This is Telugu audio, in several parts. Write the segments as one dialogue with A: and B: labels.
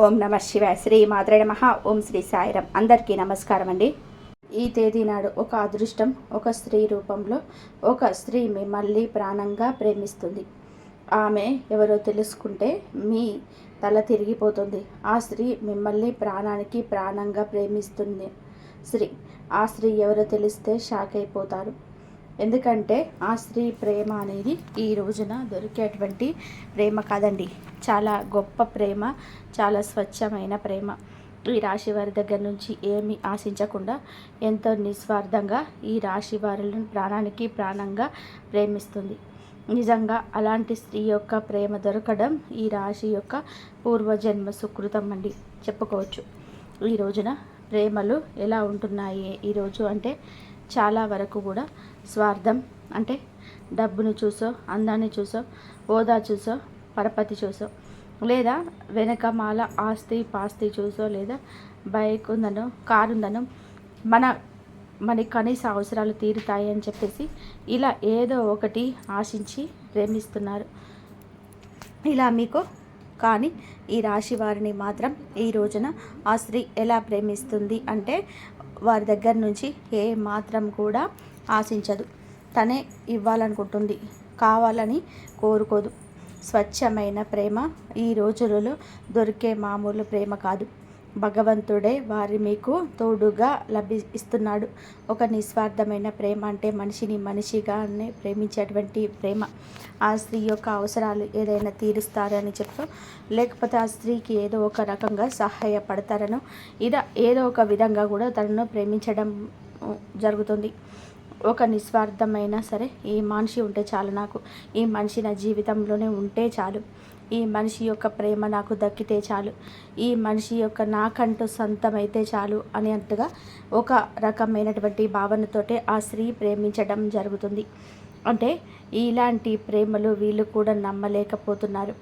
A: ఓం నమ శివాయ. శ్రీ మాత్రే నమః. ఓం శ్రీ సాయిరాం. అందరికీ నమస్కారం అండి. ఈ తేదీ నాడు ఒక అదృష్టం ఒక స్త్రీ రూపంలో ఒక స్త్రీ మిమ్మల్ని ప్రాణంగా ప్రేమిస్తుంది. ఆమె ఎవరో తెలుసుకుంటే మీ తల తిరిగిపోతుంది. ఆ స్త్రీ మిమ్మల్ని ప్రాణానికి ప్రాణంగా ప్రేమిస్తుంది. ఆ స్త్రీ ఎవరో తెలిస్తే షాక్ అయిపోతారు. ఎందుకంటే ఆ స్త్రీ ప్రేమ అనేది ఈ రోజున దొరికేటువంటి ప్రేమ కాదండి. చాలా గొప్ప ప్రేమ, చాలా స్వచ్ఛమైన ప్రేమ. ఈ రాశి వారి దగ్గర నుంచి ఏమీ ఆశించకుండా ఎంతో నిస్వార్థంగా ఈ రాశి వారులను ప్రాణానికి ప్రాణంగా ప్రేమిస్తుంది. నిజంగా అలాంటి స్త్రీ యొక్క ప్రేమ దొరకడం ఈ రాశి యొక్క పూర్వజన్మ సుకృతం అండి చెప్పుకోవచ్చు. ఈ రోజున ప్రేమలు ఎలా ఉంటున్నాయి ఈరోజు అంటే చాలా వరకు కూడా స్వార్థం, అంటే డబ్బును చూసో, అందాన్ని చూసో, హోదా చూసో, పరపతి చూసో, లేదా వెనకమాల ఆస్తి పాస్తి చూసో, లేదా బైక్ ఉందనో, కారు ఉందనో, మన కనీస అవసరాలు తీరుతాయి అని చెప్పేసి ఇలా ఏదో ఒకటి ఆశించి ప్రేమిస్తున్నారు. ఇలా మీకు కానీ ఈ రాశి వారిని మాత్రం ఈ రోజున ఆ స్త్రీ ఎలా ప్రేమిస్తుంది అంటే వారి దగ్గర నుంచి ఏ మాత్రం కూడా ఆశించదు. తనే ఇవ్వాలనుకుంటుంది, కావాలని కోరుకోదు. స్వచ్ఛమైన ప్రేమ ఈ రోజులలో దొరికే మామూలు ప్రేమ కాదు. భగవంతుడే వారి మీకు తోడుగా ఇస్తున్నాడు. ఒక నిస్వార్థమైన ప్రేమ అంటే మనిషిని మనిషిగానే ప్రేమించేటువంటి ప్రేమ. ఆ స్త్రీ యొక్క అవసరాలు ఏదైనా తీరుస్తారని చెప్తూ, లేకపోతే ఆ స్త్రీకి ఏదో ఒక రకంగా సహాయపడతారనో, ఇలా ఏదో ఒక విధంగా కూడా తనను ప్రేమించడం జరుగుతుంది. ఒక నిస్వార్థమైనా సరే ఈ మనిషి ఉంటే చాలు, నాకు ఈ మనిషి నా జీవితంలోనే ఉంటే చాలు, ఈ మనిషి యొక్క ప్రేమ నాకు దక్కితే చాలు, ఈ మనిషి యొక్క నాకంటూ సొంతమైతే చాలు అనేట్టుగా ఒక రకమైనటువంటి భావనతోటే ఆ స్త్రీ ప్రేమించడం జరుగుతుంది. అంటే ఇలాంటి ప్రేమలు వీళ్ళు కూడా నమ్మలేకపోతున్నారు.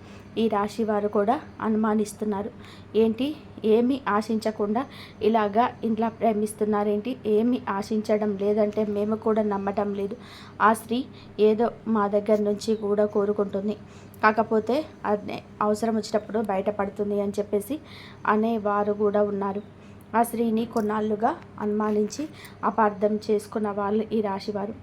A: ఈ రాశి వారు కూడా అనుమానిస్తున్నారు. ఏంటి, ఏమీ ఆశించకుండా ఇలా ప్రేమిస్తున్నారేంటి, ఏమీ ఆశించడం లేదంటే మేము కూడా నమ్మటం లేదు. ఆ స్త్రీ ఏదో మా దగ్గర నుంచి కూడా కోరుకుంటుంది, కాకపోతే అదే అవసరం వచ్చినప్పుడు బయటపడుతుంది అని చెప్పేసి అనేవారు కూడా ఉన్నారు. ఆ స్త్రీని కొన్నాళ్ళుగా అనుమానించి అపార్థం చేసుకున్న వాళ్ళు ఈ రాశివారు.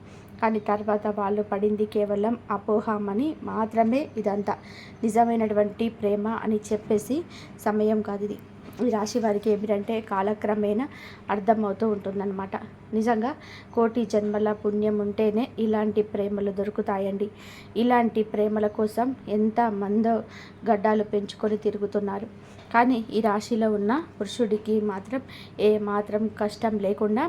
A: కానీ తర్వాత వాళ్ళు పడింది కేవలం అపోహమని మాత్రమే. ఇదంతా నిజమైనటువంటి ప్రేమ అని చెప్పేసి సమయం కాదు ఇది. ఈ రాశి వారికి ఏమిటంటే కాలక్రమేణా అర్థమవుతూ ఉంటుందన్నమాట. నిజంగా కోటి జన్మల పుణ్యం ఉంటేనే ఇలాంటి ప్రేమలు దొరుకుతాయండి. ఇలాంటి ప్రేమల కోసం ఎంతమందో గడ్డాలు పెంచుకొని తిరుగుతున్నారు. కానీ ఈ రాశిలో ఉన్న పురుషుడికి మాత్రం ఏ మాత్రం కష్టం లేకుండా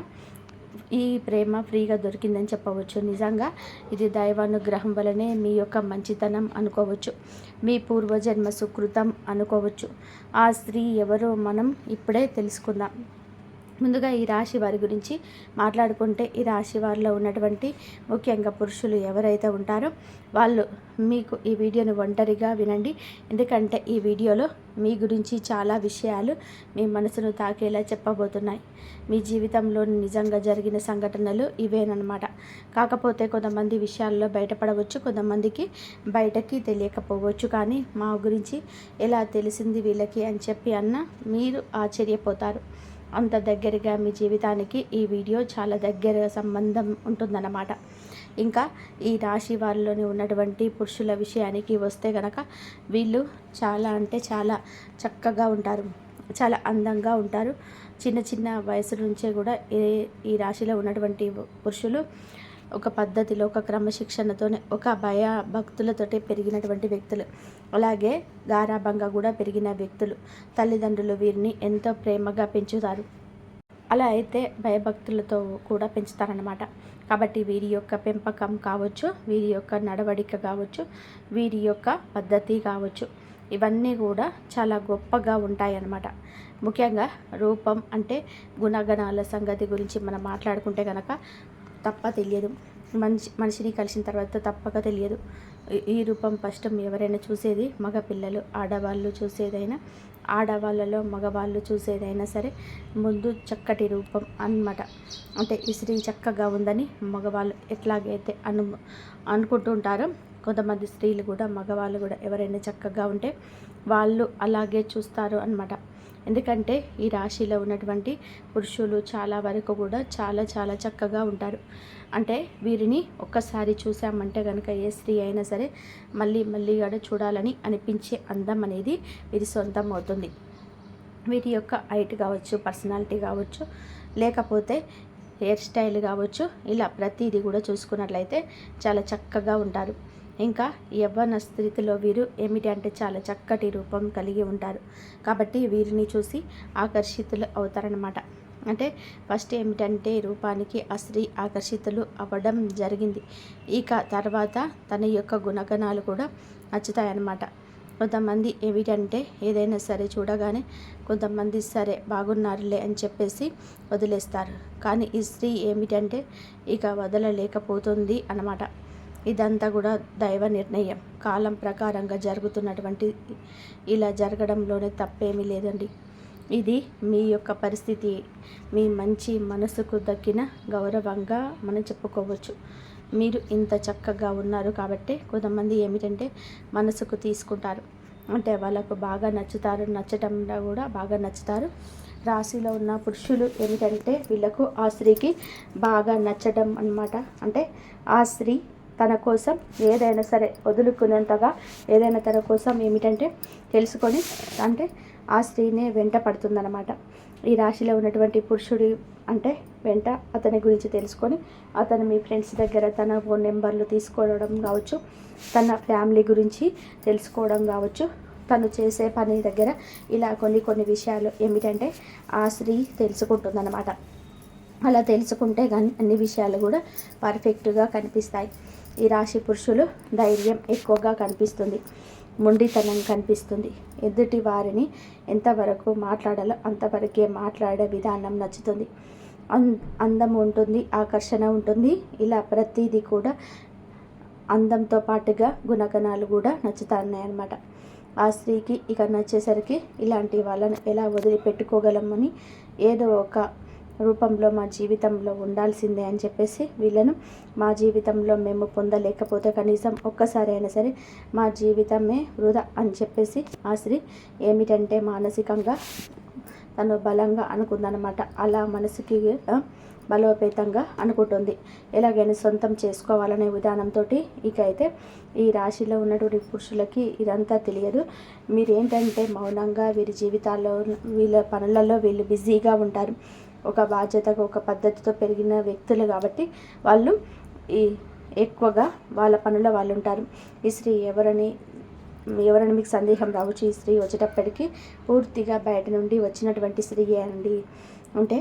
A: ఈ ప్రేమ ఫ్రీగా దొరికిందని చెప్పవచ్చు. నిజంగా ఇది దైవానుగ్రహం వలనే మీ యొక్క మంచితనం అనుకోవచ్చు, మీ పూర్వజన్మ సుకృతం అనుకోవచ్చు. ఆ స్త్రీ ఎవరో మనం ఇప్పుడే తెలుసుకుందాం. ముందుగా ఈ రాశి వారి గురించి మాట్లాడుకుంటే, ఈ రాశి వారిలో ఉన్నటువంటి ముఖ్యంగా పురుషులు ఎవరైతే ఉంటారో వాళ్ళు మీకు ఈ వీడియోని ఒంటరిగా వినండి. ఎందుకంటే ఈ వీడియోలో మీ గురించి చాలా విషయాలు మీ మనసును తాకేలా చెప్పబోతున్నాయి. మీ జీవితంలో నిజంగా జరిగిన సంఘటనలు ఇవేనమాట. కాకపోతే కొంతమంది విషయాల్లో బయటపడవచ్చు, కొంతమందికి బయటకి తెలియకపోవచ్చు. కానీ మా గురించి ఎలా తెలిసింది వీళ్ళకి అని చెప్పి మీరు ఆశ్చర్యపోతారు. అంత దగ్గరగా మీ జీవితానికి ఈ వీడియో చాలా దగ్గర సంబంధం ఉంటుందన్నమాట. ఇంకా ఈ రాశి వారిలోనే ఉన్నటువంటి పురుషుల విషయానికి వస్తే గనక వీళ్ళు చాలా అంటే చాలా చక్కగా ఉంటారు, చాలా అందంగా ఉంటారు. చిన్న చిన్న వయసు నుంచే కూడా ఈ రాశిలో ఉన్నటువంటి పురుషులు ఒక పద్ధతిలో, ఒక క్రమశిక్షణతోనే, ఒక భక్తులతోటి పెరిగినటువంటి వ్యక్తులు, అలాగే గారాభంగా కూడా పెరిగిన వ్యక్తులు. తల్లిదండ్రులు వీరిని ఎంతో ప్రేమగా పెంచుతారు. అలా అయితే భయభక్తులతో కూడా పెంచుతారన్నమాట. కాబట్టి వీరి యొక్క పెంపకం కావచ్చు, వీరి యొక్క నడవడిక కావచ్చు, వీరి యొక్క పద్ధతి కావచ్చు, ఇవన్నీ కూడా చాలా గొప్పగా ఉంటాయన్నమాట. ముఖ్యంగా రూపం అంటే గుణగణాల సంగతి గురించి మనం మాట్లాడుకుంటే కనుక తప్ప తెలియదు. మనిషిని కలిసిన తర్వాత తప్పక తెలియదు. ఈ రూపం ఫస్ట్ ఎవరైనా చూసేది మగపిల్లలు, ఆడవాళ్ళు చూసేదైనా, ఆడవాళ్ళలో మగవాళ్ళు చూసేదైనా సరే ముందు చక్కటి రూపం అన్నమాట. అంటే ఈ స్త్రీ చక్కగా ఉందని మగవాళ్ళు ఎట్లాగైతే అనుకుంటూ ఉంటారో, కొంతమంది స్త్రీలు కూడా, మగవాళ్ళు కూడా ఎవరైనా చక్కగా ఉంటే వాళ్ళు అలాగే చూస్తారు అన్నమాట. ఎందుకంటే ఈ రాశిలో ఉన్నటువంటి పురుషులు చాలా వరకు కూడా చాలా చాలా చక్కగా ఉంటారు. అంటే వీరిని ఒక్కసారి చూసామంటే కనుక ఏ స్త్రీ అయినా సరే మళ్ళీ మళ్ళీ కూడా చూడాలని అనిపించే అందం అనేది వీరి సొంతం అవుతుంది. వీరి యొక్క హైట్ కావచ్చు, పర్సనాలిటీ కావచ్చు, లేకపోతే హెయిర్ స్టైల్ కావచ్చు, ఇలా ప్రతిదీ కూడా చూసుకున్నట్లయితే చాలా చక్కగా ఉంటారు. ఇంకా యవ్వన స్థితిలో వీరు ఏమిటి అంటే చాలా చక్కటి రూపం కలిగి ఉంటారు. కాబట్టి వీరిని చూసి ఆకర్షితులు అవుతారనమాట. అంటే ఫస్ట్ ఏమిటంటే రూపానికి ఆ స్త్రీ ఆకర్షితులు అవ్వడం జరిగింది. ఇక తర్వాత తన యొక్క గుణగణాలు కూడా నచ్చుతాయన్నమాట. కొంతమంది ఏమిటంటే ఏదైనా సరే చూడగానే కొంతమంది సరే బాగున్నారులే అని చెప్పేసి వదిలేస్తారు. కానీ ఈ స్త్రీ ఏమిటంటే ఇక వదలలేకపోతుంది అన్నమాట. ఇదంతా కూడా దైవ నిర్ణయం, కాలం ప్రకారంగా జరుగుతున్నటువంటి, ఇలా జరగడంలోనే తప్పేమీ లేదండి. ఇది మీ యొక్క పరిస్థితి, మీ మంచి మనసుకు దక్కిన గౌరవంగా మనం చెప్పుకోవచ్చు. మీరు ఇంత చక్కగా ఉన్నారు కాబట్టి కొంతమంది ఏమిటంటే మనసుకు తీసుకుంటారు, అంటే వాళ్ళకు బాగా నచ్చుతారు, నచ్చటంలో కూడా బాగా నచ్చుతారు. రాశిలో ఉన్న పురుషులు ఏమిటంటే వీళ్ళకు ఆ స్త్రీకి బాగా నచ్చడం అన్నమాట. అంటే ఆ స్త్రీ తన కోసం ఏదైనా సరే వదులుకునేంతగా ఏదైనా తన కోసం ఏమిటంటే తెలుసుకొని అంటే ఆ స్త్రీనే వెంట పడుతుందన్నమాట. ఈ రాశిలో ఉన్నటువంటి పురుషుడి అంటే వెంట అతని గురించి తెలుసుకొని అతను మీ ఫ్రెండ్స్ దగ్గర తన ఫోన్ నెంబర్లు తీసుకోవడం కావచ్చు, తన ఫ్యామిలీ గురించి తెలుసుకోవడం కావచ్చు, తను చేసే పని దగ్గర ఇలా కొన్ని విషయాలు ఏమిటంటే ఆ స్త్రీ తెలుసుకుంటుందన్నమాట. అలా తెలుసుకుంటే కానీ అన్ని విషయాలు కూడా పర్ఫెక్ట్గా కనిపిస్తాయి. ఈ రాశి పురుషులు ధైర్యం ఎక్కువగా కనిపిస్తుంది, మొండితనం కనిపిస్తుంది. ఎదుటి వారిని ఎంతవరకు మాట్లాడాలో అంతవరకే మాట్లాడే విధానం నచ్చుతుంది. అందం ఉంటుంది, ఆకర్షణ ఉంటుంది. ఇలా ప్రతిదీ కూడా అందంతో పాటుగా గుణగణాలు కూడా నచ్చుతున్నాయన్నమాట. ఆ స్త్రీకి ఇక నచ్చేసరికి ఇలాంటి వాళ్ళని ఎలా వదిలిపెట్టుకోగలమని ఏదో ఒక రూపంలో మా జీవితంలో ఉండాల్సిందే అని చెప్పేసి వీళ్ళను మా జీవితంలో మేము పొందలేకపోతే కనీసం ఒక్కసారి అయినా సరే మా జీవితమే వృధా అని చెప్పేసి ఆ స్త్రీ ఏమిటంటే మానసికంగా తను బలంగా అనుకుందనమాట. అలా మనసుకి బలోపేతంగా అనుకుంటుంది. ఎలాగైనా సొంతం చేసుకోవాలనే విధానంతో ఇక అయితే ఈ రాశిలో ఉన్నటువంటి పురుషులకి ఇదంతా తెలియదు. మీరేంటంటే మౌనంగా వీరి జీవితాల్లో వీళ్ళ పనులలో వీళ్ళు బిజీగా ఉంటారు. ఒక బాధ్యతగా ఒక పద్ధతితో పెరిగిన వ్యక్తులు కాబట్టి వాళ్ళు ఎక్కువగా వాళ్ళ పనుల వాళ్ళు ఉంటారు. ఈ స్త్రీ ఎవరని మీకు సందేహం రావచ్చు. ఈ స్త్రీ వచ్చేటప్పటికి పూర్తిగా బయట నుండి వచ్చినటువంటి స్త్రీయే అండి. అంటే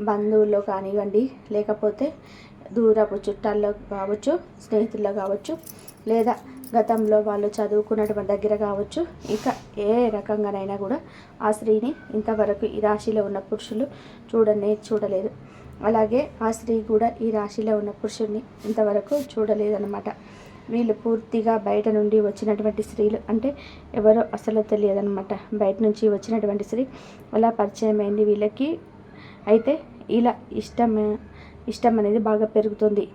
A: బంధువుల్లో కానివ్వండి, లేకపోతే దూరపు చుట్టాల్లో కావచ్చు, స్నేహితుల్లో కావచ్చు, లేదా గతంలో వాళ్ళు చదువుకున్నటువంటి దగ్గర కావచ్చు, ఇక ఏ రకంగానైనా కూడా ఆ స్త్రీని ఇంతవరకు ఈ రాశిలో ఉన్న పురుషులు చూడలేదు. అలాగే ఆ స్త్రీ కూడా ఈ రాశిలో ఉన్న పురుషుడిని ఇంతవరకు చూడలేదన్నమాట. వీళ్ళు పూర్తిగా బయట నుండి వచ్చినటువంటి స్త్రీలు, అంటే ఎవరో అసలు తెలియదన్నమాట. బయట నుంచి వచ్చినటువంటి స్త్రీ అలా పరిచయం అయింది వీళ్ళకి. అయితే ఇలా ఇష్టం అనేది బాగా పెరుగుతుంది.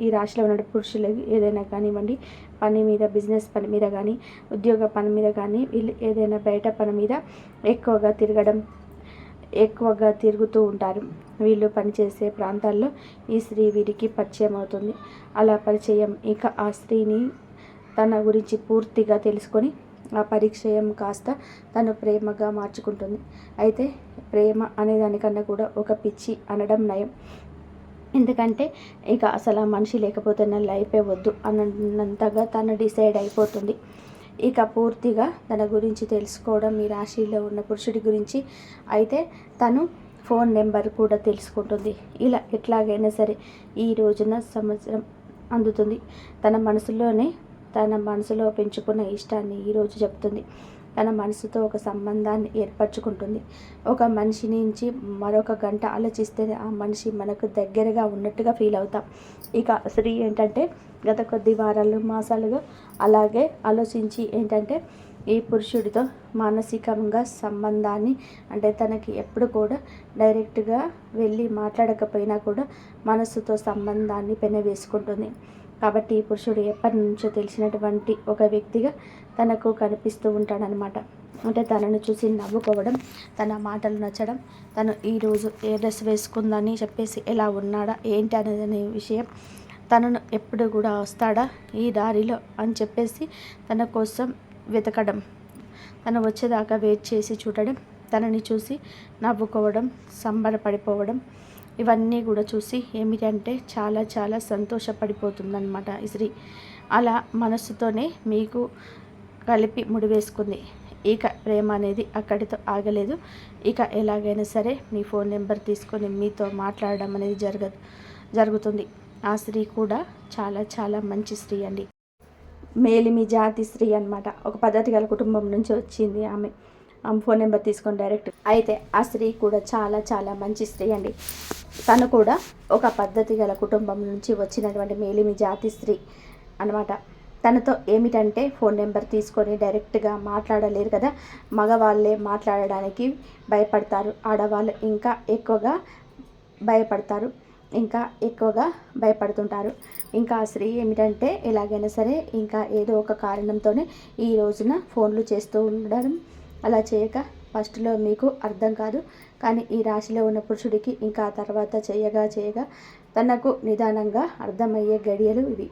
A: ఈ రాశిలో ఉన్న పురుషులకి ఏదైనా కానివ్వండి, పని మీద, బిజినెస్ పని మీద కానీ, ఉద్యోగ పని మీద కానీ, వీళ్ళు ఏదైనా బయట పని మీద ఎక్కువగా తిరుగుతూ ఉంటారు. వీళ్ళు పనిచేసే ప్రాంతాల్లో ఈ స్త్రీ వీరికి పరిచయం అవుతుంది. అలా పరిచయం ఇక ఆ స్త్రీని తన గురించి పూర్తిగా తెలుసుకొని ఆ పరిచయం కాస్త తను ప్రేమగా మార్చుకుంటుంది. అయితే ప్రేమ అనేదానికన్నా కూడా ఒక పిచ్చి అనడం నయం. ఎందుకంటే ఇక అసలు ఆ మనిషి లేకపోతే నా లైఫే వద్దు అన్నంతగా తను డిసైడ్ అయిపోతుంది. ఇక పూర్తిగా తన గురించి తెలుసుకోవడం ఈ రాశిలో ఉన్న పురుషుడి గురించి. అయితే తను ఫోన్ నెంబర్ కూడా తెలుసుకుంటుంది. ఇలా ఎట్లాగైనా సరే ఈ రోజున సంవత్సరం అందుతుంది. తన మనసులో పెంచుకున్న ఇష్టాన్ని ఈరోజు చెప్తుంది. తన మనసుతో ఒక సంబంధాన్ని ఏర్పరచుకుంటుంది. ఒక మనిషి నుంచి మరొక గంట ఆలోచిస్తే ఆ మనిషి మనకు దగ్గరగా ఉన్నట్టుగా ఫీల్ అవుతాం. ఇక స్త్రీ ఏంటంటే గత కొద్ది వారాలు, మాసాలుగా అలాగే ఆలోచించి ఏంటంటే ఈ పురుషుడితో మానసికంగా సంబంధాన్ని, అంటే తనకి ఎప్పుడు కూడా డైరెక్ట్గా వెళ్ళి మాట్లాడకపోయినా కూడా మనసుతో సంబంధాన్ని పెనవేసుకుంటుంది. కాబట్టి ఈ పురుషుడు ఎప్పటి నుంచో తెలిసినటువంటి ఒక వ్యక్తిగా తనకు కనిపిస్తూ ఉంటాడనమాట. అంటే తనను చూసి నవ్వుకోవడం, తన మాటలు నచ్చడం, తను ఈరోజు ఏ డ్రెస్ వేసుకుందని చెప్పేసి ఎలా ఉన్నాడా ఏంటి అనేది విషయం, తనను ఎప్పుడు కూడా వస్తాడా ఈ దారిలో అని చెప్పేసి తన కోసం వెతకడం, తను వచ్చేదాకా వెయిట్ చేసి చూడడం, తనని చూసి నవ్వుకోవడం, సంబరపడిపోవడం, ఇవన్నీ కూడా చూసి ఏమిటంటే చాలా చాలా సంతోషపడిపోతుందన్నమాట ఈ స్త్రీ. అలా మనస్సుతోనే మీకు కలిపి ముడివేసుకుంది. ఇక ప్రేమ అనేది అక్కడితో ఆగలేదు. ఇక ఎలాగైనా సరే మీ ఫోన్ నెంబర్ తీసుకొని మీతో మాట్లాడడం అనేది జరుగుతుంది. ఆ స్త్రీ కూడా చాలా చాలా మంచి స్త్రీ అండి. మేలిమి జాతి స్త్రీ అనమాట. ఒక పద్ధతి గల కుటుంబం నుంచి వచ్చింది ఆమె ఫోన్ నెంబర్ తీసుకొని డైరెక్ట్. అయితే ఆ స్త్రీ కూడా చాలా చాలా మంచి స్త్రీ అండి. తను కూడా ఒక పద్ధతి గల కుటుంబం నుంచి వచ్చినటువంటి మేలిమి జాతి స్త్రీ అనమాట. తనతో ఏమిటంటే ఫోన్ నెంబర్ తీసుకొని డైరెక్ట్గా మాట్లాడలేరు కదా, మగవాళ్ళే మాట్లాడడానికి భయపడతారు, ఆడవాళ్ళు ఇంకా ఎక్కువగా భయపడతారు, ఇంకా ఎక్కువగా భయపడుతుంటారు. ఇంకా ఆ స్త్రీ ఏమిటంటే ఎలాగైనా సరే ఇంకా ఏదో ఒక కారణంతోనే ఈ రోజున ఫోన్లు చేస్తూ ఉండడం. అలా చేయక ఫస్ట్లో మీకు అర్థం కాదు, కానీ ఈ రాశిలో ఉన్న పురుషుడికి ఇంకా తర్వాత చేయగా తనకు నిదానంగా అర్థమయ్యే గడియలు ఇవి.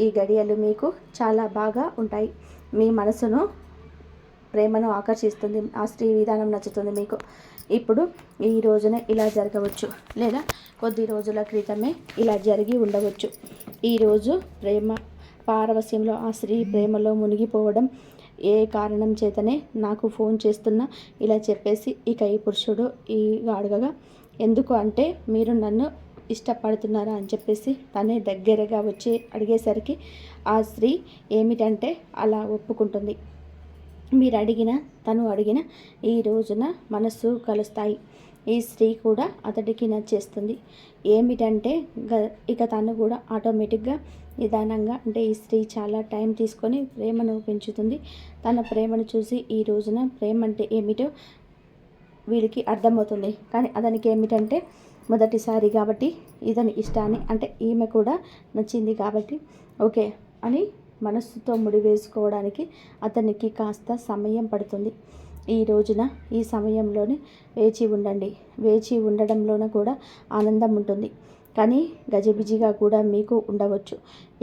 A: ఈ గడియలు మీకు చాలా బాగా ఉంటాయి. మీ మనసును, ప్రేమను ఆకర్షిస్తుంది. ఆ స్త్రీ విధానం నచ్చుతుంది మీకు. ఇప్పుడు ఈ రోజున ఇలా జరగవచ్చు, లేదా కొద్ది రోజుల క్రితమే ఇలా జరిగి ఉండవచ్చు. ఈరోజు ప్రేమ పారవస్యంలో ఆ స్త్రీ ప్రేమలో మునిగిపోవడం, ఏ కారణం చేతనే నాకు ఫోన్ చేస్తున్నా ఇలా చెప్పేసి ఇక ఈ పురుషుడు అడగగా, ఎందుకు అంటే మీరు నన్ను ఇష్టపడుతున్నారా అని చెప్పేసి తనే దగ్గరగా వచ్చి అడిగేసరికి ఆ స్త్రీ ఏమిటంటే అలా ఒప్పుకుంటుంది. మీరు అడిగిన తను అడిగిన ఈ రోజున మనస్సు కలుస్తాయి. ఈ స్త్రీ కూడా అతడికి నచ్చేస్తుంది. ఏమిటంటే ఇక తను కూడా ఆటోమేటిక్గా నిదానంగా, అంటే ఈ స్త్రీ చాలా టైం తీసుకొని ప్రేమను పెంచుతుంది. తన ప్రేమను చూసి ఈ రోజున ప్రేమ అంటే ఏమిటో వీడికి అర్థమవుతుంది. కానీ అతనికి ఏమిటంటే మొదటిసారి కాబట్టి ఇతని ఇష్టాన్ని, అంటే ఈమె కూడా నచ్చింది కాబట్టి ఓకే అని మనస్సుతో ముడివేసుకోవడానికి అతనికి కాస్త సమయం పడుతుంది. ఈ రోజున ఈ సమయంలోనే వేచి ఉండండి. వేచి ఉండడంలోన కూడా ఆనందం ఉంటుంది, కానీ గజిబిజిగా కూడా మీకు ఉండవచ్చు.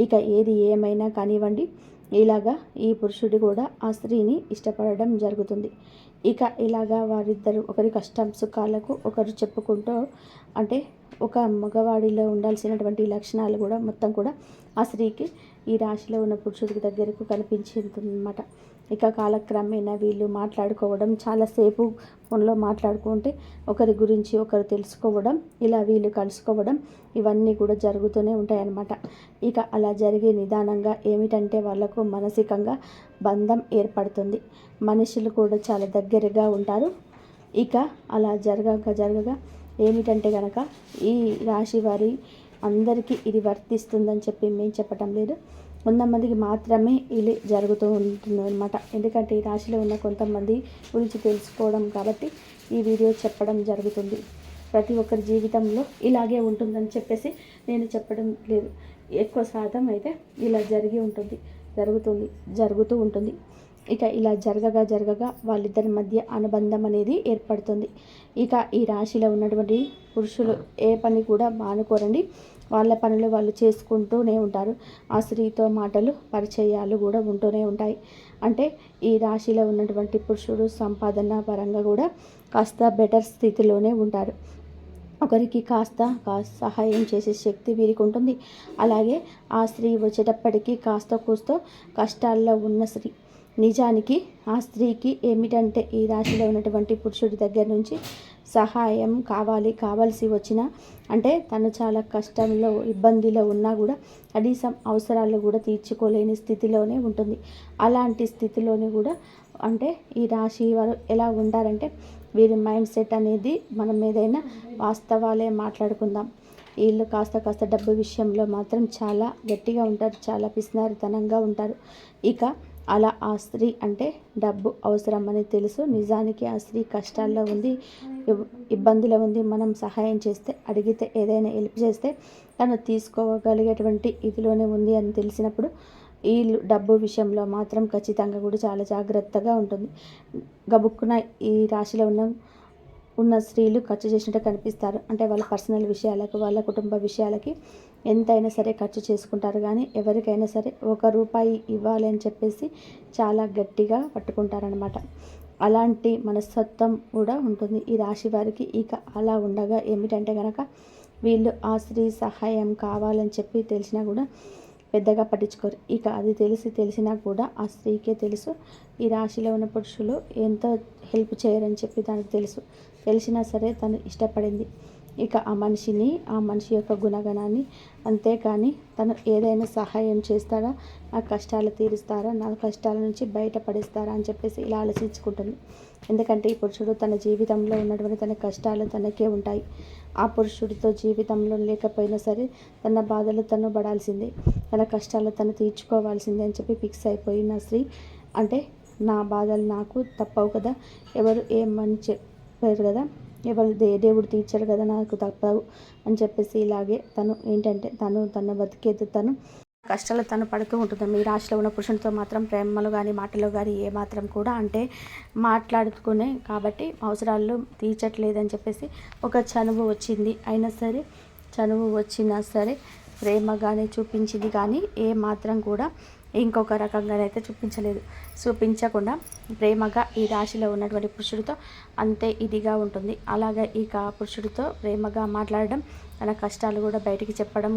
A: ఇక ఏది ఏమైనా కానివ్వండి, ఇలాగా ఈ పురుషుడు కూడా ఆ స్త్రీని ఇష్టపడడం జరుగుతుంది. ఇక ఇలాగా వారిద్దరు ఒకరి కష్టం సుఖాలకు ఒకరు చెప్పుకుంటూ, అంటే ఒక మగవాడిలో ఉండాల్సినటువంటి లక్షణాలు కూడా మొత్తం కూడా ఆ స్త్రీకి ఈ రాశిలో ఉన్న పురుషుడికి దగ్గరకు కనిపించిందన్నమాట. ఇక కాలక్రమేణా వీళ్ళు మాట్లాడుకోవడం, చాలాసేపు ఫోన్లో మాట్లాడుకుంటే ఒకరి గురించి ఒకరు తెలుసుకోవడం, ఇలా వీళ్ళు కలుసుకోవడం, ఇవన్నీ కూడా జరుగుతూనే ఉంటాయన్నమాట. ఇక అలా జరిగే నిదానంగా ఏమిటంటే వాళ్ళకు మానసికంగా బంధం ఏర్పడుతుంది. మనుషులు కూడా చాలా దగ్గరగా ఉంటారు. ఇక అలా జరగగా ఏమిటంటే కనుక ఈ రాశి వారి అందరికీ ఇది వర్తిస్తుందని చెప్పి మేము చెప్పటం లేదు. కొంతమందికి మాత్రమే ఇది జరుగుతూ ఉంటుంది అనమాట. ఎందుకంటే ఈ రాశిలో ఉన్న కొంతమంది గురించి తెలుసుకోవడం కాబట్టి ఈ వీడియో చెప్పడం జరుగుతుంది. ప్రతి ఒక్కరి జీవితంలో ఇలాగే ఉంటుందని చెప్పేసి నేను చెప్పడం లేదు. ఎక్కువ శాతం అయితే ఇలా జరుగుతూ ఉంటుంది. ఇక ఇలా జరగగా వాళ్ళిద్దరి మధ్య అనుబంధం అనేది ఏర్పడుతుంది. ఇక ఈ రాశిలో ఉన్నటువంటి పురుషులు ఏ పని కూడా మానుకోరండి. వాళ్ళ పనులు వాళ్ళు చేసుకుంటూనే ఉంటారు. ఆ స్త్రీతో మాటలు పరిచయాలు కూడా ఉంటూనే ఉంటాయి. అంటే ఈ రాశిలో ఉన్నటువంటి పురుషుడు సంపాదన పరంగా కూడా కాస్త బెటర్ స్థితిలోనే ఉంటారు. ఒకరికి కాస్త సహాయం చేసే శక్తి వీరికి ఉంటుంది. అలాగే ఆ స్త్రీ వచ్చేటప్పటికి కాస్త కూస్తో కష్టాల్లో ఉన్న స్త్రీ. నిజానికి ఆ స్త్రీకి ఏమిటంటే ఈ రాశిలో ఉన్నటువంటి పురుషుడి దగ్గర నుంచి సహాయం కావాల్సి వచ్చినా, అంటే తను చాలా కష్టంలో ఇబ్బందిలో ఉన్నా కూడా కనీసం అవసరాలు కూడా తీర్చుకోలేని స్థితిలోనే ఉంటుంది. అలాంటి స్థితిలోనే కూడా అంటే ఈ రాశి వారు ఎలా ఉంటారంటే, వీరి మైండ్ సెట్ అనేది మనం ఏదైనా వాస్తవాలే మాట్లాడుకుందాం. వీళ్ళు కాస్త డబ్బు విషయంలో మాత్రం చాలా గట్టిగా ఉంటారు, చాలా పిసినారితనంగా ఉంటారు. ఇక అలా ఆ స్త్రీ అంటే డబ్బు అవసరం అని తెలుసు. నిజానికి ఆ స్త్రీ కష్టాల్లో ఉంది, ఇబ్బందిలో ఉంది. మనం సహాయం చేస్తే, అడిగితే, ఏదైనా హెల్ప్ చేస్తే తను తీసుకోగలిగేటువంటి ఇదిలోనే ఉంది అని తెలిసినప్పుడు ఈ డబ్బు విషయంలో మాత్రం ఖచ్చితంగా కూడా చాలా జాగ్రత్తగా ఉంటుంది. గబుక్కున ఈ రాశిలో ఉన్న స్త్రీలు ఖర్చు చేసినట్టు కనిపిస్తారు. అంటే వాళ్ళ పర్సనల్ విషయాలకు, వాళ్ళ కుటుంబ విషయాలకి ఎంతైనా సరే ఖర్చు చేసుకుంటారు. కానీ ఎవరికైనా సరే ₹1 ఇవ్వాలి అని చెప్పేసి చాలా గట్టిగా పట్టుకుంటారనమాట. అలాంటి మనస్తత్వం కూడా ఉంటుంది ఈ రాశి వారికి. ఇక అలా ఉండగా ఏమిటంటే కనుక వీళ్ళు ఆ స్త్రీ సహాయం కావాలని చెప్పి తెలిసినా కూడా పెద్దగా పట్టించుకోరు. ఇక అది తెలిసినా కూడా ఆ స్త్రీకే తెలుసు ఈ రాశిలో ఉన్న పురుషులు ఎంతో హెల్ప్ చేయరని చెప్పి తనకు తెలుసు. తెలిసినా సరే తను ఇష్టపడింది ఇక ఆ మనిషి యొక్క గుణగణాన్ని. అంతేకాని తను ఏదైనా సహాయం చేస్తారా, నా కష్టాలు తీరుస్తారా, నా కష్టాల నుంచి బయటపడిస్తారా అని చెప్పేసి ఇలా ఆలోచించుకుంటుంది. ఎందుకంటే ఈ పురుషుడు తన జీవితంలో ఉన్నటువంటి తన కష్టాలు తనకే ఉంటాయి. ఆ పురుషుడితో జీవితంలో లేకపోయినా సరే తన బాధలు తను పడాల్సిందే, తన కష్టాలు తను తీర్చుకోవాల్సిందే అని చెప్పి ఫిక్స్ అయిపోయిన స్త్రీ. అంటే నా బాధలు నాకు తప్పవు కదా, ఎవరు ఏమని చెప్పారు కదా, ఎవరు దేవుడు తీర్చాడు కదా, నాకు తప్పవు అని చెప్పేసి ఇలాగే తను ఏంటంటే తన బతికేది తను కష్టాలు తను పడుతూ ఉంటుంది. మీ రాశిలో ఉన్న పురుషునితో మాత్రం ప్రేమలు కానీ మాటలు కానీ ఏమాత్రం కూడా అంటే మాట్లాడుకునే కాబట్టి అవసరాలు తీర్చట్లేదని చెప్పేసి ఒక చనువు వచ్చింది. అయినా సరే చనువు వచ్చినా సరే ప్రేమగానే చూపించింది, కానీ ఏ మాత్రం కూడా ఇంకొక రకంగానైతే చూపించకుండా ప్రేమగా ఈ రాశిలో ఉన్నటువంటి పురుషుడితో అంతే ఇదిగా ఉంటుంది. అలాగే ఇక పురుషుడితో ప్రేమగా మాట్లాడడం, తన కష్టాలు కూడా బయటికి చెప్పడం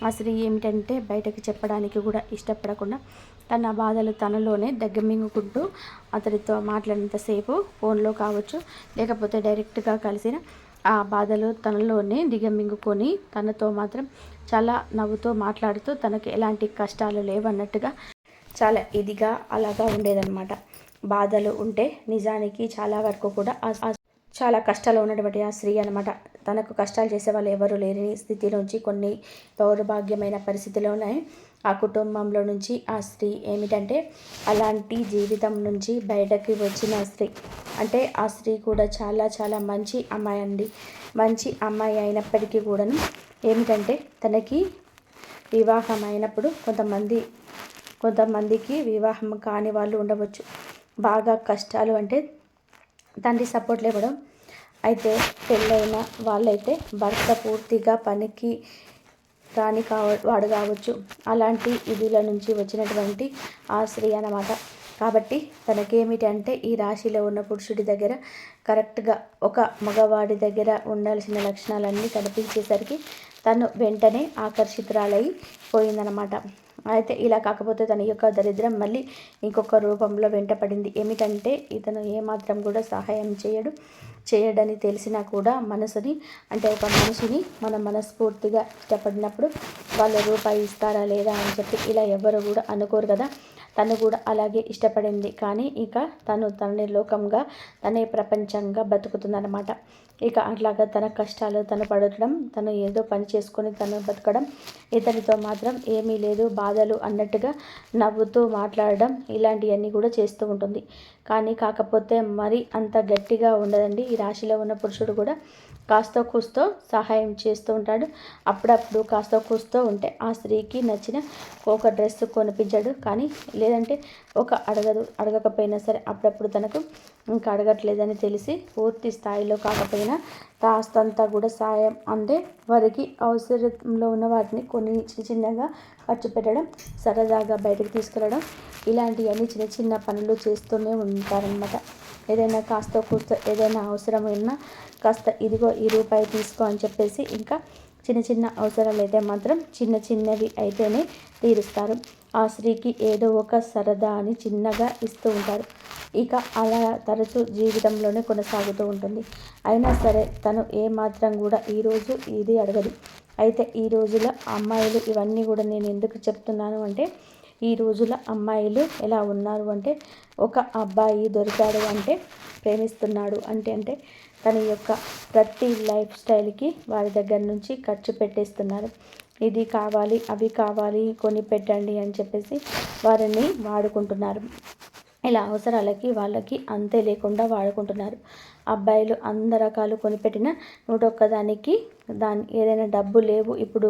A: ఆ స్త్రీ ఏమిటంటే బయటకు చెప్పడానికి కూడా ఇష్టపడకుండా తన బాధలు తనలోనే దగ్గమింగుకుంటూ అతడితో మాట్లాడినంతసేపు ఫోన్లో కావచ్చు, లేకపోతే డైరెక్ట్గా కలిసిన ఆ బాధలు తనలోనే దిగమింగుకొని తనతో మాత్రం చాలా నవ్వుతూ మాట్లాడుతూ తనకు ఎలాంటి కష్టాలు లేవన్నట్టుగా చాలా ఇదిగా అలాగా ఉండేదన్నమాట. బాధలు ఉంటే నిజానికి చాలా వరకు కూడా చాలా కష్టాలు ఉన్నటువంటి ఆ స్త్రీ అనమాట. తనకు కష్టాలు చేసే వాళ్ళు ఎవరు లేని స్థితిలోంచి, కొన్ని దౌర్భాగ్యమైన పరిస్థితిలోనే ఆ కుటుంబంలో నుంచి ఆ స్త్రీ ఏమిటంటే అలాంటి జీవితం నుంచి బయటకి వచ్చిన స్త్రీ. అంటే ఆ స్త్రీ కూడా చాలా చాలా మంచి అమ్మాయి అండి. మంచి అమ్మాయి అయినప్పటికీ కూడాను ఏమిటంటే తనకి వివాహం అయినప్పుడు కొంతమందికి వివాహం కాని వాళ్ళు ఉండవచ్చు. బాగా కష్టాలు అంటే తండ్రి సపోర్ట్ లేవడం, అయితే పెళ్ళైన వాళ్ళైతే భర్త పూర్తిగా పనికి వాడు కావచ్చు. అలాంటి ఇదిల నుంచి వచ్చినటువంటి ఆ స్త్రీ అన్నమాట. కాబట్టి తనకేమిటి అంటే ఈ రాశిలో ఉన్న పురుషుడి దగ్గర కరెక్ట్గా ఒక మగవాడి దగ్గర ఉండాల్సిన లక్షణాలన్నీ కనిపించేసరికి తను వెంటనే ఆకర్షితురాలై పోయిందనమాట. అయితే ఇలా కాకపోతే తన యొక్క దరిద్రం మళ్ళీ ఇంకొక రూపంలో వెంటపడింది. ఏమిటంటే ఇతను ఏమాత్రం కూడా సహాయం చేయడని తెలిసినా కూడా ఒక మనిషిని మనం మనస్ఫూర్తిగా ఇష్టపడినప్పుడు వాళ్ళు రూపాయి ఇస్తారా లేదా అని చెప్పి ఇలా ఎవరు కూడా అనుకోరు కదా. తను కూడా అలాగే ఇష్టపడింది. కానీ ఇక తనే లోకంగా, తనే ప్రపంచంగా బతుకుతుందన్నమాట. ఇక అట్లాగా తన కష్టాలు తను పడటం, తను ఏదో పని చేసుకొని తను బతకడం, ఇతనితో మాత్రం ఏమీ లేదు బాధలు అన్నట్టుగా నవ్వుతూ మాట్లాడడం, ఇలాంటివన్నీ కూడా చేస్తూ ఉంటుంది. కాకపోతే మరి అంత గట్టిగా ఉండదండి. ఈ రాశిలో ఉన్న పురుషుడు కూడా కాస్తో కూస్తో సహాయం చేస్తూ ఉంటాడు. అప్పుడప్పుడు కాస్తో కూస్తో ఉంటే ఆ స్త్రీకి నచ్చిన ఒక డ్రెస్ కొనిపించాడు. కానీ లేదంటే అడగకపోయినా సరే అప్పుడప్పుడు తనకు ఇంకా అడగట్లేదని తెలిసి పూర్తి స్థాయిలో కాకపోయినా కాస్తంతా కూడా సాయం అంటే వారికి అవసరంలో ఉన్న వాటిని కొన్ని చిన్నగా ఖర్చు పెట్టడం, సరదాగా బయటకు తీసుకెళ్ళడం, ఇలాంటివన్నీ చిన్న పనులు చేస్తూనే ఉంటారనమాట. ఏదైనా కాస్త కూస్తో ఏదైనా అవసరమైనా కాస్త ఇదిగో ఈ రూపాయి తీసుకో అని చెప్పేసి ఇంకా చిన్న అవసరాలు అయితే మాత్రం చిన్నవి అయితేనే తీరుస్తారు. ఆ స్త్రీకి ఏదో ఒక సరదా అని చిన్నగా ఇస్తూ ఉంటారు. ఇక అలా తరచూ జీవితంలోనే కొనసాగుతూ ఉంటుంది. అయినా సరే తను ఏమాత్రం కూడా ఈరోజు ఇది అడగదు. అయితే ఈ రోజుల అమ్మాయిలు ఇవన్నీ కూడా నేను ఎందుకు చెప్తున్నాను అంటే, ఈ రోజుల అమ్మాయిలు ఎలా ఉన్నారు అంటే, ఒక అబ్బాయి దొరికాడు అంటే ప్రేమిస్తున్నాడు అంటే తన యొక్క ప్రతి లైఫ్ స్టైల్కి వారి దగ్గర నుంచి ఖర్చు పెట్టేస్తున్నారు. ఇది కావాలి, అవి కావాలి, కొని పెట్టండి అని చెప్పేసి వారిని వాడుకుంటున్నారు. ఇలా అవసరాలకి వాళ్ళకి అంతే లేకుండా వాడుకుంటున్నారు. అబ్బాయిలు అన్ని రకాలు కొనిపెట్టిన 101 దానికి ఏదైనా డబ్బు లేవు ఇప్పుడు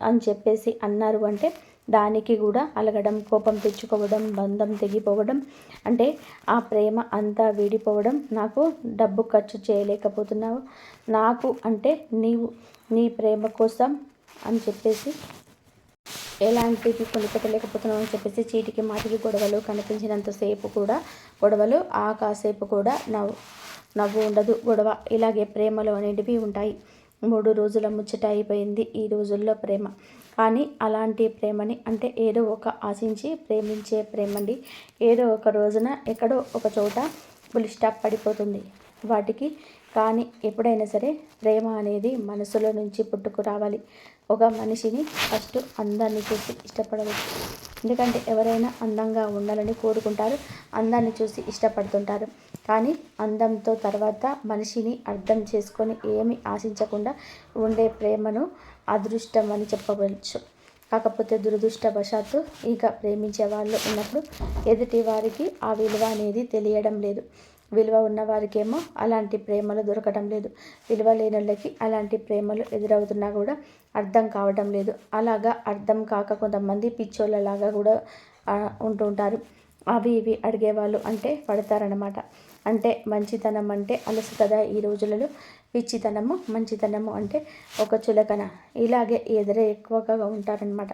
A: అని చెప్పేసి అన్నారు అంటే దానికి కూడా అలగడం, కోపం తెచ్చుకోవడం, బంధం తెగిపోవడం, అంటే ఆ ప్రేమ అంతా వీడిపోవడం. నాకు డబ్బు ఖర్చు చేయలేకపోతున్నావు, నాకు అంటే నీవు నీ ప్రేమ కోసం అని చెప్పేసి ఎలాంటివి కొనిపెట్టలేకపోతున్నావు అని చెప్పేసి చీటికి మాటికి గొడవలు, కనిపించినంతసేపు కూడా గొడవలు, ఆ కాసేపు కూడా నవ్వు ఉండదు, గొడవ. ఇలాగే ప్రేమలు అనేటివి ఉంటాయి. 3 రోజుల ముచ్చట అయిపోయింది ఈ రోజుల్లో ప్రేమ. కానీ అలాంటి ప్రేమని అంటే ఏదో ఒక ఆశించి ప్రేమించే ప్రేమండి ఏదో ఒక రోజున ఎక్కడో ఒక చోట ఫుల్ స్టాప్ పడిపోతుంది వాటికి. కానీ ఎప్పుడైనా సరే ప్రేమ అనేది మనసులో నుంచి పుట్టుకు రావాలి. ఒక మనిషిని ఫస్ట్ అందాన్ని చూసి ఇష్టపడవచ్చు. ఎందుకంటే ఎవరైనా అందంగా ఉండాలని కోరుకుంటారు, అందాన్ని చూసి ఇష్టపడుతుంటారు. కానీ అందంతో తర్వాత మనిషిని అర్థం చేసుకొని ఏమి ఆశించకుండా ఉండే ప్రేమను అదృష్టం అని చెప్పవచ్చు. కాకపోతే దురదృష్టవశాత్తు ఇక ప్రేమించే వాళ్ళు ఉన్నప్పుడు ఎదుటి వారికి ఆ విలువ అనేది తెలియడం లేదు. విలువ ఉన్నవారికేమో అలాంటి ప్రేమలు దొరకడం లేదు. విలువ లేని వాళ్ళకి అలాంటి ప్రేమలు ఎదురవుతున్నా కూడా అర్థం కావడం లేదు. అలాగా అర్థం కాక కొంతమంది పిచ్చోళ్ళలాగా కూడా ఉంటూ ఉంటారు. అవి ఇవి అడిగేవాళ్ళు అంటే పడతారనమాట. అంటే మంచితనం అంటే అలసు కదా ఈ రోజులలో, పిచ్చితనము మంచితనము అంటే ఒక చులకన, ఇలాగే ఎదురే ఎక్కువగా ఉంటారనమాట.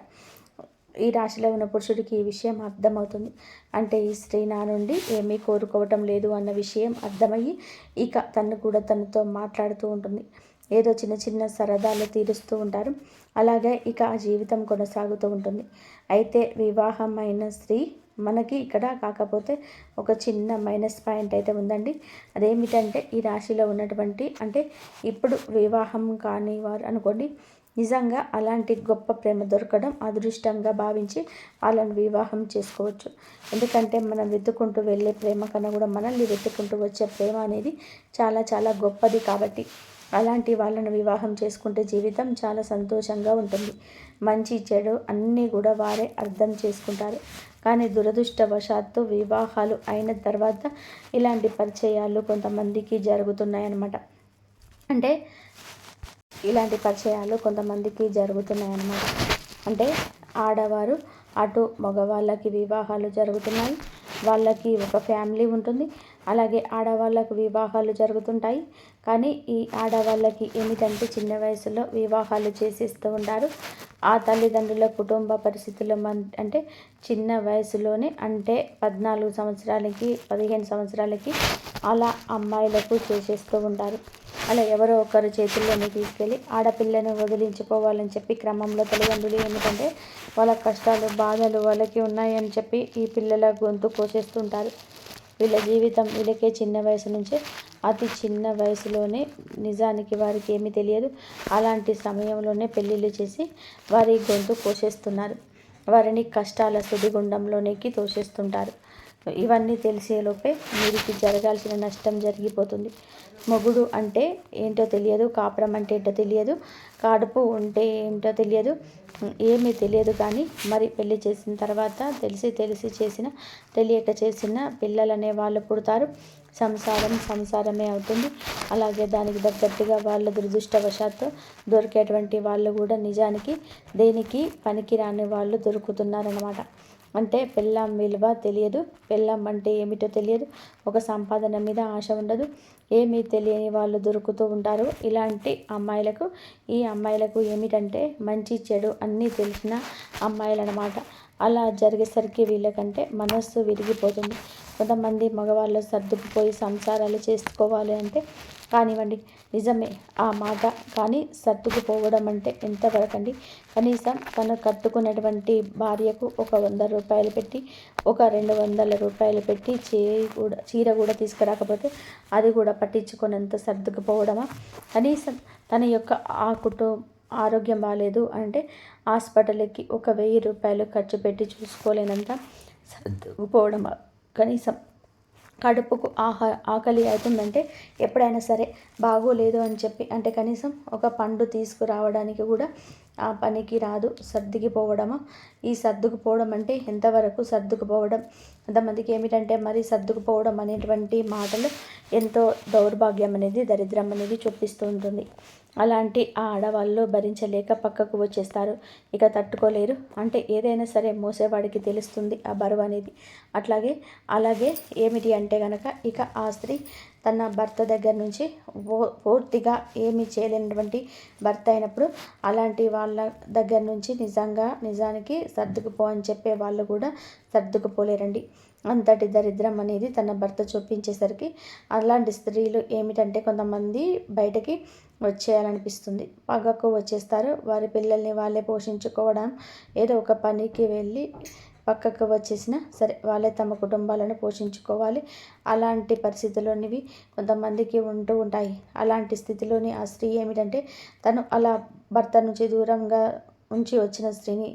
A: ఈ రాశిలో ఉన్న పురుషుడికి ఈ విషయం అర్థమవుతుంది. అంటే ఈ స్త్రీ నా నుండి ఏమీ కోరుకోవటం లేదు అన్న విషయం అర్థమయ్యి ఇక తను కూడా తనతో మాట్లాడుతూ ఉంటుంది. ఏదో చిన్న చిన్న సరదాలు తీరుస్తూ ఉంటారు. అలాగే ఇక ఆ జీవితం కొనసాగుతూ ఉంటుంది. అయితే వివాహమైన స్త్రీ మనకి ఇక్కడ కాకపోతే ఒక చిన్న మైనస్ పాయింట్ అయితే ఉందండి. అదేమిటంటే ఈ రాశిలో ఉన్నటువంటి అంటే ఇప్పుడు వివాహం కాని వారు అనుకోండి, నిజంగా అలాంటి గొప్ప ప్రేమ దొరకడం అదృష్టంగా భావించి వాళ్ళని వివాహం చేసుకోవచ్చు. ఎందుకంటే మనం వెతుక్కుంటూ వెళ్ళే ప్రేమ కన్నా కూడా మనల్ని వెతుక్కుంటూ వచ్చే ప్రేమ అనేది చాలా చాలా గొప్పది. కాబట్టి అలాంటి వాళ్ళను వివాహం చేసుకుంటే జీవితం చాలా సంతోషంగా ఉంటుంది. మంచి చెడు అన్నీ కూడా వారే అర్థం చేసుకుంటారు. కానీ దురదృష్టవశాత్తు వివాహాలు అయిన తర్వాత ఇలాంటి పరిచయాలు కొంతమందికి జరుగుతున్నాయన్నమాట. అంటే ఇలాంటి పరిచయాలు కొంతమందికి జరుగుతున్నాయన్నమాట. అంటే ఆడవారు అటు మగవాళ్ళకి వివాహాలు జరుగుతున్నాయి, వాళ్ళకి ఒక ఫ్యామిలీ ఉంటుంది. అలాగే ఆడవాళ్ళకు వివాహాలు జరుగుతుంటాయి. కానీ ఈ ఆడవాళ్ళకి ఏమిటంటే చిన్న వయసులో వివాహాలు చేసేస్తూ ఉంటారు. ఆ తల్లిదండ్రుల కుటుంబ పరిస్థితులు అంటే చిన్న వయసులోనే అంటే 14 సంవత్సరాలకి 15 సంవత్సరాలకి అలా అమ్మాయిలకు చేసేస్తూ ఉంటారు. అలా ఎవరో ఒకరు చేతుల్లోనే తీసుకెళ్ళి ఆడపిల్లను వదిలించుకోవాలని చెప్పి క్రమంలో తల్లిదండ్రులు ఏమిటంటే వాళ్ళ కష్టాలు బాధలు వాళ్ళకి ఉన్నాయని చెప్పి ఈ పిల్లల గొంతు కోసేస్తుంటారు. వీళ్ళ జీవితం వీళ్ళకే చిన్న వయసు నుంచే అతి చిన్న వయసులోనే నిజానికి వారికి ఏమీ తెలియదు. అలాంటి సమయంలోనే పెళ్ళిళ్ళు చేసి వారి గొంతు కోసేస్తున్నారు. వారిని కష్టాల సుడిగుండంలోనికి తోసేస్తుంటారు. ఇవన్నీ తెలిసేలోపే వీరికి జరగాల్సిన నష్టం జరిగిపోతుంది. మొగుడు అంటే ఏంటో తెలియదు, కాపురం అంటే ఏంటో తెలియదు, కడుపు ఉంటే ఏంటో తెలియదు, ఏమీ తెలియదు. కానీ మరి పెళ్లి చేసిన తర్వాత తెలిసి చేసిన తెలియక చేసిన పిల్లలనే వాళ్ళు పుడతారు. సంసారమే అవుతుంది. అలాగే దానికి తగ్గట్టుగా వాళ్ళ దురదృష్టవశాత్తు దొరికేటువంటి వాళ్ళు కూడా నిజానికి దేనికి పనికిరాని వాళ్ళు దొరుకుతున్నారన్నమాట. అంటే పెళ్ళాం విలువ తెలియదు, పెళ్ళాం అంటే ఏమిటో తెలియదు, ఒక సంపాదన మీద ఆశ ఉండదు, ఏమీ తెలియని వాళ్ళు దొరుకుతూ ఉంటారు. ఇలాంటి అమ్మాయిలకు ఈ అమ్మాయిలకు ఏమిటంటే మంచి చెడు అన్నీ తెలిసిన అమ్మాయిలు అన్నమాట. అలా జరిగేసరికి వీళ్ళకంటే మనస్సు విరిగిపోతుంది. కొంతమంది మగవాళ్ళు సర్దుకుపోయి సంసారాలు చేసుకోవాలి అంటే కానివ్వండి, నిజమే ఆ మాట. కానీ సర్దుకుపోవడం అంటే ఎంతవరకు అండి? కనీసం తను కట్టుకున్నటువంటి భార్యకు ఒక 100 రూపాయలు పెట్టి, ఒక 200 రూపాయలు పెట్టి చీర కూడా తీసుకురాకపోతే అది కూడా పట్టించుకునేంత సర్దుకుపోవడమా? కనీసం తన యొక్క ఆరోగ్యం బాగాలేదు అంటే హాస్పిటల్కి ఒక 1000 రూపాయలు ఖర్చు పెట్టి చూసుకోలేనంత సర్దుకుపోవడమా? కనీసం కడుపుకు ఆకలి అవుతుందంటే ఎప్పుడైనా సరే బాగోలేదు అని చెప్పి అంటే కనీసం ఒక పండు తీసుకురావడానికి కూడా ఆ పనికి రాదు, సర్దుకుపోవడము. ఈ సర్దుకుపోవడం అంటే ఎంతవరకు సర్దుకుపోవడం, కొంతమందికి ఏమిటంటే మరి సర్దుకుపోవడం అనేటువంటి మాటలు ఎంతో దౌర్భాగ్యం అనేది, దరిద్రం అనేది చూపిస్తూ ఉంటుంది. అలాంటి ఆ ఆడవాళ్ళు భరించలేక పక్కకు వచ్చేస్తారు. ఇక తట్టుకోలేరు. అంటే ఏదైనా సరే మోసేవాడికి తెలుస్తుంది ఆ బరువు అనేది. అలాగే ఏమిటి అంటే గనక ఇక ఆ స్త్రీ తన భర్త దగ్గర నుంచి పూర్తిగా ఏమీ చేయలేనటువంటి భర్త అయినప్పుడు అలాంటి వాళ్ళ దగ్గర నుంచి నిజానికి సర్దుకుపో అని చెప్పే వాళ్ళు కూడా సర్దుకుపోలేరండి. అంతటి దరిద్రం అనేది తన భర్త చూపించేసరికి అలాంటి స్త్రీలు ఏమిటంటే కొంతమంది బయటకి వచ్చేయాలనిపిస్తుంది. పగకు వచ్చేస్తారు. వారి పిల్లల్ని వాళ్ళే పోషించుకోవడం, ఏదో ఒక పనికి వెళ్ళి పక్కకు వచ్చేసినా సరే వాళ్ళే తమ కుటుంబాలను పోషించుకోవాలి. అలాంటి పరిస్థితుల్లోనివి కొంతమందికి ఉంటూ ఉంటాయి. అలాంటి స్థితిలోని ఆ స్త్రీ ఏమిటంటే తను అలా భర్త నుంచి దూరంగా ఉంచి వచ్చిన స్త్రీని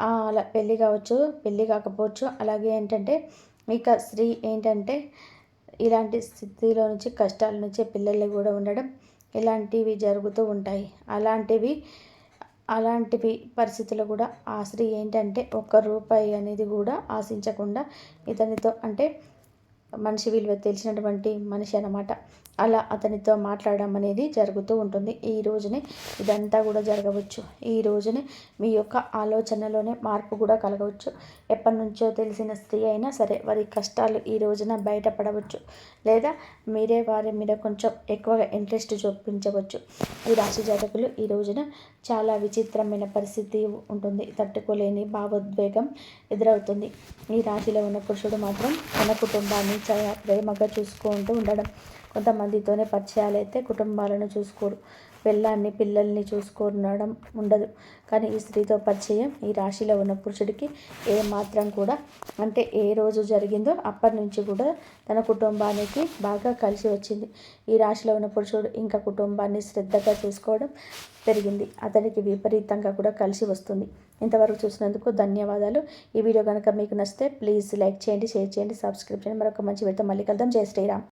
A: అలా పెళ్ళి కావచ్చు, పెళ్ళి కాకపోవచ్చు. అలాగే ఏంటంటే ఇక స్త్రీ ఏంటంటే ఇలాంటి స్థితిలో నుంచి, కష్టాల నుంచి పిల్లలు కూడా ఉండడం, ఇలాంటివి జరుగుతూ ఉంటాయి. అలాంటివి పరిస్థితులు కూడా ఆ స్త్రీ ఏంటంటే ఒక్క రూపాయి అనేది కూడా ఆశించకుండా ఇతనితో, అంటే మనిషి విలువ తెలిసినటువంటి మనిషి అన్నమాట, అలా అతనితో మాట్లాడడం అనేది జరుగుతూ ఉంటుంది. ఈ రోజునే ఇదంతా కూడా జరగవచ్చు. ఈ రోజునే మీ యొక్క ఆలోచనలోనే మార్పు కూడా కలగవచ్చు. ఎప్పటి నుంచో తెలిసిన స్త్రీ అయినా సరే వారి కష్టాలు ఈ రోజున బయటపడవచ్చు. లేదా మీరే వారి మీద కొంచెం ఎక్కువగా ఇంట్రెస్ట్ చూపించవచ్చు. ఈ రాశి జాతకులు ఈ రోజున చాలా విచిత్రమైన పరిస్థితి ఉంటుంది. తట్టుకోలేని భావోద్వేగం ఎదురవుతుంది. ఈ రాశిలో ఉన్న పురుషుడు మాత్రం తన కుటుంబాన్ని చాలా ప్రేమగా చూసుకుంటూ ఉండడం. కొంతమందితోనే పరిచయాలు అయితే కుటుంబాలను చూసుకోరు, పిల్లల్ని చూసుకునడం ఉండదు. కానీ ఈ స్త్రీతో పరిచయం ఈ రాశిలో ఉన్న పురుషుడికి ఏ మాత్రం కూడా, అంటే ఏ రోజు జరిగిందో అప్పటి నుంచి కూడా తన కుటుంబానికి బాగా కలిసి వచ్చింది. ఈ రాశిలో ఉన్న పురుషుడు ఇంకా కుటుంబాన్ని శ్రద్ధగా చూసుకోవడం పెరిగింది. అతనికి విపరీతంగా కూడా కలిసి వస్తుంది. ఇంతవరకు చూసినందుకు ధన్యవాదాలు. ఈ వీడియో కనుక మీకు నచ్చితే ప్లీజ్ లైక్ చేయండి, షేర్ చేయండి, సబ్స్క్రైబ్ చేయండి. మరొక మంచి వీడియోతో మళ్ళీ కలుద్దాం. జై శ్రీరామ్.